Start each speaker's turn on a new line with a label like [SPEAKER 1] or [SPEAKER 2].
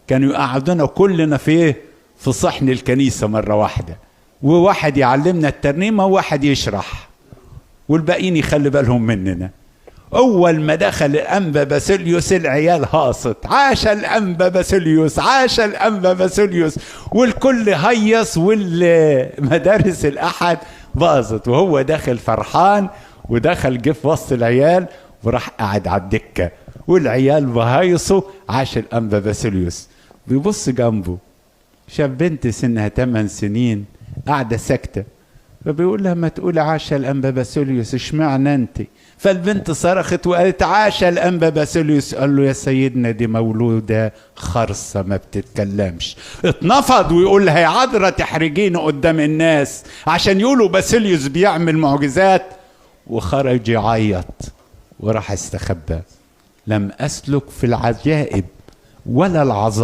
[SPEAKER 1] كانوا يقعدونا كلنا في صحن الكنيسة مرة واحدة، وواحد يعلمنا الترنيمة وواحد يشرح والباقيين يخلي بالهم مننا. أول ما دخل الأنبا باسيليوس العيال هاصت، عاش الأنبا باسيليوس، عاش الأنبا باسيليوس، والكل هيص والمدارس الأحد باظت. وهو داخل فرحان ودخل جه في وسط العيال وراح قاعد على الدكة والعيال بهيصوا عاش الأنبا باسيليوس. بيبص جنبه شاف بنت سنها 8 سنين قاعدة ساكتة، فبيقول لها ما تقول عاش الأنبا باسيليوس اشمعنى انت؟ فالبنت صرخت وقالت عاش الأنبا باسيليوس. قال له يا سيدنا دي مولودة خرصة ما بتتكلمش. اتنفض ويقول لها يا عذرة تحرجيني قدام الناس عشان يقولوا باسيليوس بيعمل معجزات، وخرج يعيط وراح استخبى. لم أسلك في العجائب ولا العظائم